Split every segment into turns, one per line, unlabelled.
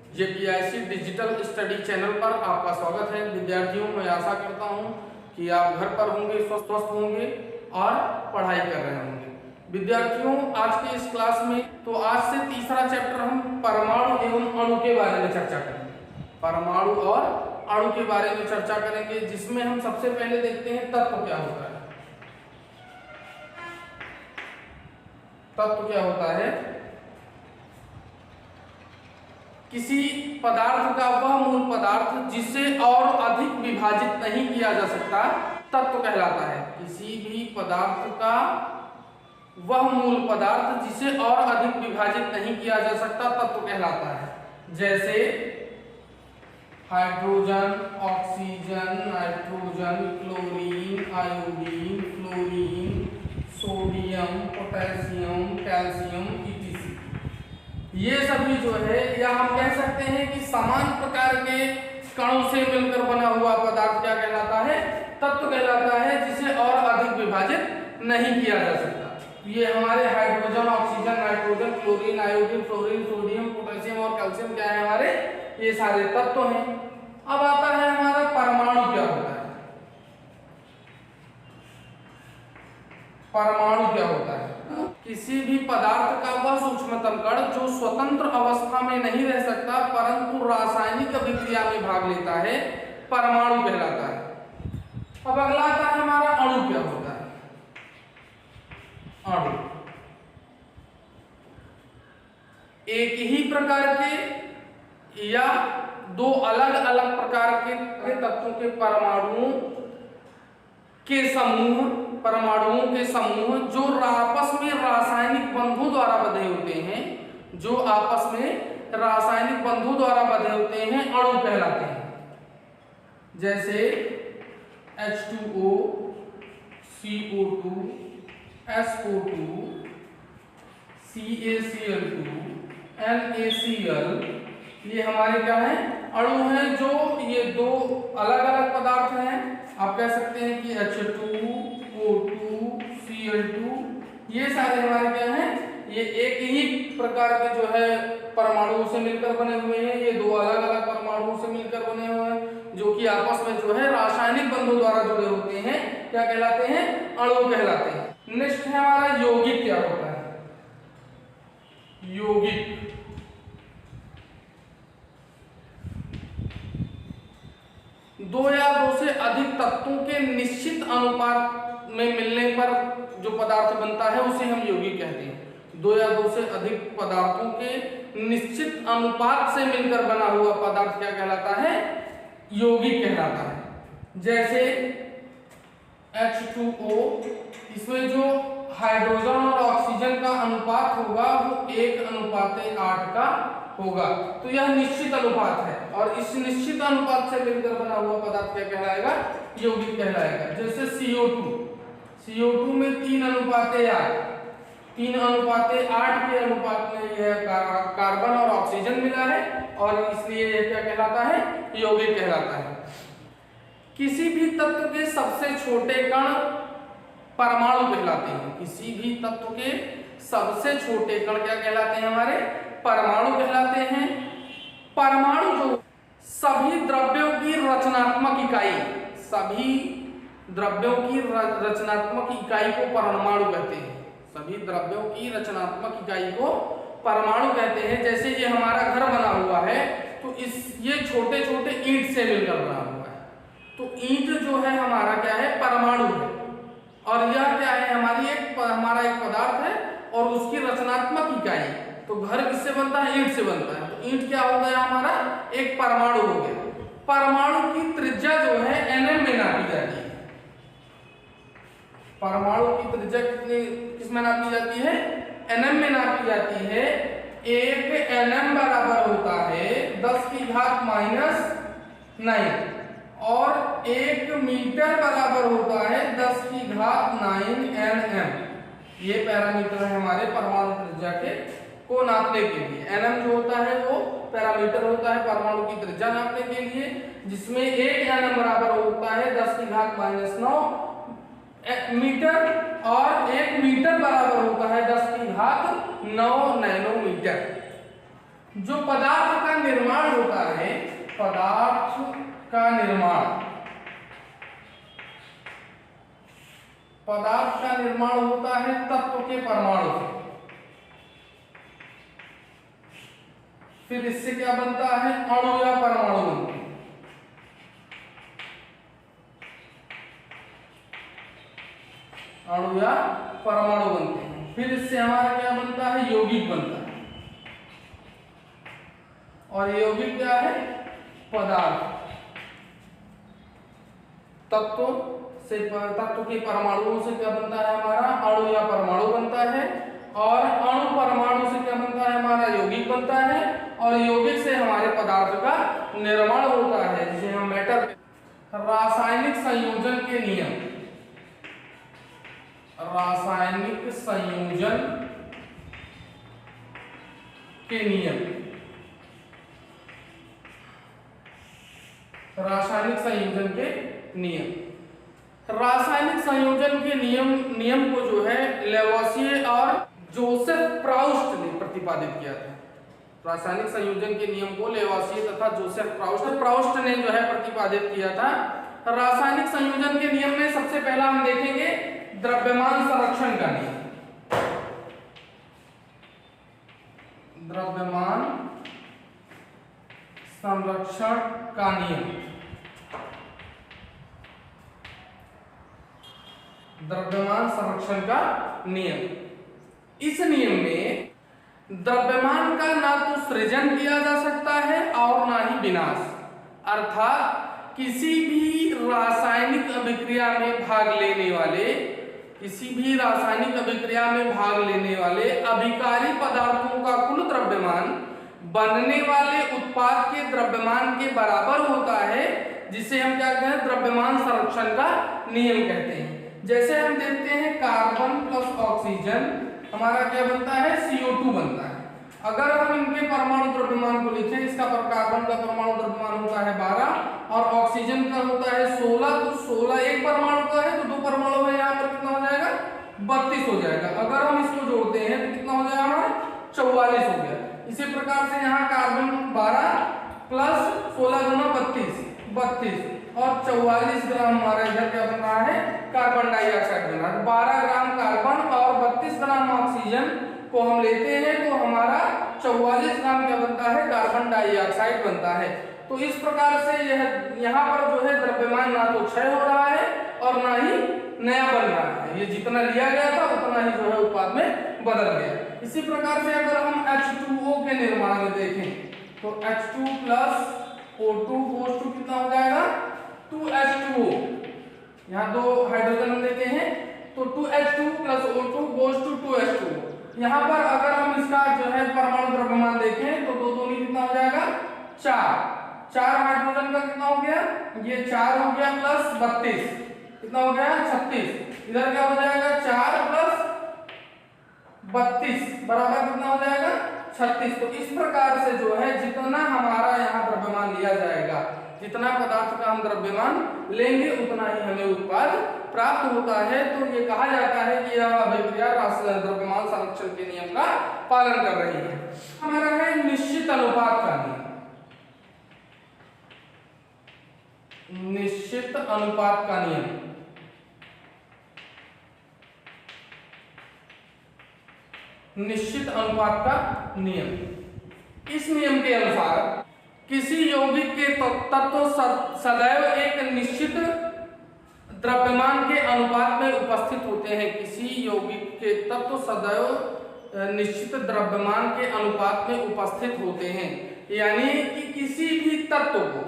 जेपीआईसी digital study channel पर आपका स्वागत है। विद्यार्थियों, मैं आशा करता हूं कि आप घर पर होंगे, स्वस्थ होंगे और पढ़ाई कर रहे होंगे। विद्यार्थियों, आज के इस क्लास में तो आज से तीसरा चैप्टर हम परमाणु एवं अणु के बारे में चर्चा करेंगे। परमाणु और अणु के बारे में चर्चा करेंगे, जिसमें हम सबसे पहले देखते हैं तत्व क्या होता है। तत्व क्या होता है? किसी पदार्थ का वह मूल पदार्थ जिसे और अधिक विभाजित नहीं किया जा सकता, तत्व कहलाता है। किसी भी पदार्थ का वह मूल पदार्थ जिसे और अधिक विभाजित नहीं किया जा सकता, तत्व कहलाता है। जैसे hydrogen, oxygen, nitrogen, chlorine, iodine, fluorine, sodium, potassium, calcium etc। ये सभी जो है, या हम कह सकते हैं कि समान प्रकार के कणों से मिलकर बना हुआ पदार्थ क्या कहलाता है? तत्व कहलाता है, जिसे और अधिक विभाजित नहीं किया जा सकता। ये हमारे hydrogen, oxygen, nitrogen, chlorine, iodine, fluorine, sodium, potassium और कैल्शियम क्या है हमारे? ये सारे तत्व हैं। अब आता है हमारा परमाणु क्या होता है। परमाणु क्या होता है? किसी भी पदार्थ का वह सूक्ष्मतम कण जो स्वतंत्र अवस्था में नहीं रह सकता परंतु रासायनिक अभिक्रिया में भाग लेता है, परमाणु कहलाता है। अब अगला आता है हमारा अणु क्या होता है। अणु एक ही प्रकार के या दो अलग अलग प्रकार के तत्वों के परमाणुओं के समूह जो आपस में रासायनिक बंधों द्वारा बंधे होते हैं, जो आपस में रासायनिक बंधों द्वारा बंधे होते हैं, अणु कहलाते हैं। जैसे H2O, CO2, SO2, CaCl2, NaCl, ये हमारे क्या है? अणु हैं। जो ये दो अलग अलग पदार्थ हैं, आप कह सकते हैं कि H2O2, Cl2, ये सारे हमारे क्या हैं? ये एक ही प्रकार के जो है परमाणुओं से मिलकर बने हुए हैं। ये दो अलग अलग परमाणुओं से मिलकर बने हुए हैं, जो कि आपस में जो है रासायनिक बंधों द्वारा जुड़े होते हैं, क्या कहलाते हैं? अणु कहलाते हैं। नेक्स्ट है हमारा यौगिक क्या होता है। यौगिक दो या दो से अधिक तत्वों के निश्चित अनुपात में मिलने पर जो पदार्थ बनता है, उसे हम यौगिक कहते हैं। दो या दो से अधिक पदार्थों के निश्चित अनुपात से मिलकर बना हुआ पदार्थ क्या कहलाता है? यौगिक कहलाता है। जैसे H2O, इसमें जो हाइड्रोजन और ऑक्सीजन का अनुपात होगा वो 1:8 का होगा। तो यह निश्चित अनुपात है, और इस निश्चित अनुपात से मिलकर बना हुआ पदार्थ क्या कहलाएगा? यौगिक कहलाएगा। जैसे CO2 में 3:8, 3:8 के अनुपात में यह कार्बन और ऑक्सीजन मिला है, और इसलिए यह क्या कहलाता है? यौगिक कहलाता है। किसी भी तत्व के सबसे छोटे कण परमाणु कहलाते हैं। किसी भी तत्व के सबसे छोटे कण क्या कहलाते हैं हमारे? परमाणु कहलाते हैं। परमाणु जो सभी द्रव्यों की रचनात्मक इकाई, सभी द्रव्यों की रचनात्मक इकाई को परमाणु कहते हैं। सभी द्रव्यों की रचनात्मक इकाई को परमाणु कहते हैं। जैसे ये हमारा घर बना हुआ है, तो ये छोटे छोटे ईंट से मिलकर बना हुआ है, तो ईंट जो है हमारा क्या है? परमाणु है। और यह क्या है? हमारा एक पदार्थ है, और उसकी रचनात्मक इकाई। तो घर किससे बनता है? ईंट से बनता है। तो ईंट क्या हो गया हमारा? एक परमाणु हो गया। परमाणु की त्रिज्या जो है nm में नापी जाती है। परमाणु की त्रिज्या किस में नापी जाती है? nm में नापी जाती है। 1 nm बराबर होता है 10⁻⁹, और 1 मीटर बराबर होता है 10⁹ nm। ये पैरामीटर है हमारे परमाणु त्रिज्या को नापने के लिए। nm जो होता है वो पैरामीटर होता है परमाणु की त्रिज्या नापने के लिए, जिसमें 1 nm बराबर होता है 10⁻⁹ मीटर, और 1 मीटर बराबर होता है 10⁹ नैनोमीटर। जो पदार्थ का निर्माण होता है, पदार्थ का निर्माण, पदार्थ का निर्माण होता है तत्व के परमाणु से। फिर इससे क्या बनता है, अणु या परमाणु बनते हैं। अणु या परमाणु बनते हैं। फिर इससे हमारा क्या बनता है, यौगिक बनता है। और यौगिक क्या है, पदार्थ, तत्व के परमाणुओं से क्या बनता है हमारा, अणु या परमाणु बनता है। और अणु परमाणु से क्या बनता है हमारा, यौगिक बनता है। और यौगिक से हमारे पदार्थ का निर्माण होता है, जिसे हम मैटर। रासायनिक संयोजन के नियम, रासायनिक संयोजन के नियम, रासायनिक संयोजन के नियम। रासायनिक संयोजन के नियम को जो है लेवोसिये और जोसेफ प्राउस्ट ने प्रतिपादित किया था। रासायनिक संयोजन के नियम को लेवोसिये तथा जोसेफ प्राउस्ट ने जो है प्रतिपादित किया था। रासायनिक संयोजन के नियम में सबसे पहला हम देखेंगे द्रव्यमान संरक्षण का नियम। द्रव्यमान संरक्षण का नियम, द्रव्यमान संरक्षण का नियम। इस नियम में द्रव्यमान का ना तो सृजन किया जा सकता है और ना ही विनाश, अर्थात किसी भी रासायनिक अभिक्रिया में भाग लेने वाले, किसी भी रासायनिक अभिक्रिया में भाग लेने वाले अभिकारी पदार्थों का कुल द्रव्यमान बनने वाले उत्पाद के द्रव्यमान के बराबर होता है, जिसे हम क्या कहते हैं, द्रव्यमान संरक्षण का नियम कहते हैं। जैसे हम देखते हैं कार्बन प्लस ऑक्सीजन हमारा क्या बनता है, CO2 बनता है। अगर हम इनके परमाणु द्रव्यमान को लिखें, इसका कार्बन का परमाणु द्रव्यमान होता है 12 और ऑक्सीजन का होता है 16, तो 16 एक परमाणु का है, तो 2 परमाणु है, यहाँ पर कितना हो जाएगा, 32 हो जाएगा। अगर हम इसको जोड़ते हैं तो कितना हो जाएगा हमारा, 44 हो गया। इसी प्रकार से यहाँ कार्बन 12 प्लस 16 गुना 32 और 44 ग्राम हमारा इधर क्या बन रहा है, कार्बन डाइऑक्साइड बन रहा है। 12 ग्राम कार्बन और 32 ग्राम ऑक्सीजन को हम लेते हैं तो हमारा 44 ग्राम क्या बनता है, कार्बन डाइऑक्साइड बनता है। तो इस प्रकार से यह यहाँ पर जो है द्रव्यमान ना तो क्षय हो रहा है और ना ही नया बन रहा है, ये जितना लिया गया था उतना ही जो है उत्पाद में बदल गया। इसी प्रकार से अगर हम H2O के निर्माण में देखें तो H2 plus O2 goes to कितना हो जाएगा, 2H2O। यहाँ 2 हाइड्रोजन हम देते हैं तो 2H2 plus O2 goes to 2H2O। यहाँ पर अगर हम इसका जो है परमाणु द्रव्यमान देखें तो 2 दूनी कितना हो जाएगा, 4 हाइड्रोजन का कितना हो गया, ये 4 हो गया प्लस 32 कितना हो गया, 36। इधर क्या हो जाएगा, 4 प्लस 32 बराबर कितना हो जाएगा, 36। तो इस प्रकार से जो है जितना हमारा यहाँ द्रव्यमान लिया जाएगा, जितना पदार्थ का हम द्रव्यमान लेंगे उतना ही हमें उत्पाद प्राप्त होता है। तो ये कहा जाता है कि यह अभिक्रिया द्रव्यमान संरक्षण के नियम का पालन कर रही है। हमारा है निश्चित अनुपात का नियम। निश्चित अनुपात का नियम, निश्चित अनुपात का नियम। इस नियम के अनुसार किसी यौगिक के तत्व सदैव एक निश्चित द्रव्यमान के अनुपात में उपस्थित होते हैं। किसी यौगिक के तत्व सदैव निश्चित द्रव्यमान के अनुपात में उपस्थित होते हैं, यानी कि किसी भी तत्व को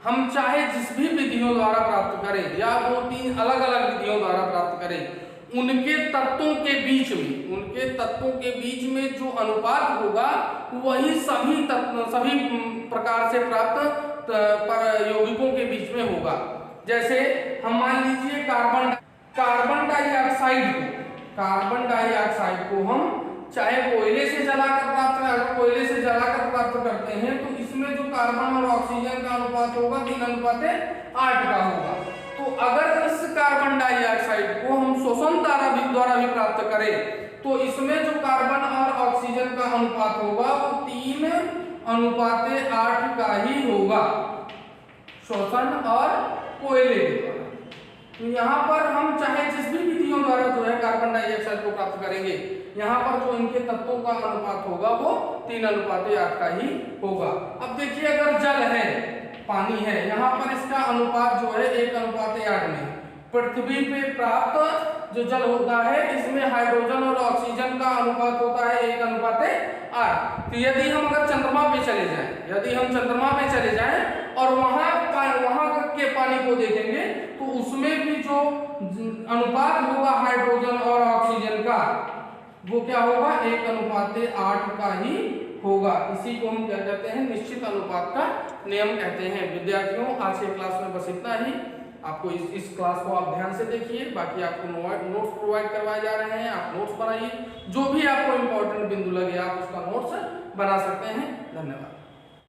हम चाहे जिस भी विधियों द्वारा प्राप्त करें या 2-3 अलग-अलग विधियों द्वारा प्राप्त करें, उनके तत्वों के बीच में जो अनुपात होगा वही सभी प्रकार से प्राप्त यौगिकों के बीच में होगा। जैसे हम मान लीजिए कार्बन डाइऑक्साइड को हम चाहे कोयले से जलाकर प्राप्त करते हैं तो इसमें जो कार्बन और ऑक्सीजन का अनुपात होगा 3:8 का होगा। तो अगर इस कार्बन डाइऑक्साइड को हम श्वसन द्वारा भी प्राप्त करें तो इसमें जो कार्बन और ऑक्सीजन का अनुपात होगा वो 3 अनुपाते 8 का ही होगा, श्वसन और कोयले के द्वारा। तो यहाँ पर हम चाहे जिस भी विधियों द्वारा जो है कार्बन डाइऑक्साइड को प्राप्त करेंगे, यहाँ पर जो इनके तत्वों का अनुपात होगा वो 3:8 का ही होगा। अब देखिए अगर जल है, पानी है, यहाँ पर इसका अनुपात जो है 1:8 में। पृथ्वी पे प्राप्त जो जल होता है इसमें हाइड्रोजन और ऑक्सीजन का अनुपात होता है 1:8। तो यदि हम अगर चंद्रमा पे चले जाएं, यदि हम चंद्रमा पे चले जाएं और वहां के पानी को देखेंगे तो उसमें भी जो अनुपात होगा हाइड्रोजन और ऑक्सीजन का वो क्या होगा, 1:8 का ही होगा। इसी को हम क्या कहते हैं, निश्चित अनुपात का नियम कहते हैं। विद्यार्थियों आज के क्लास में बस इतना ही। आपको इस क्लास को आप ध्यान से देखिए, बाकी आपको नोट्स प्रोवाइड करवाए जा रहे हैं, आप नोट्स बनाइए, जो भी आपको इंपॉर्टेंट बिंदु लगे आप उसका नोट्स बना सकते हैं। धन्यवाद।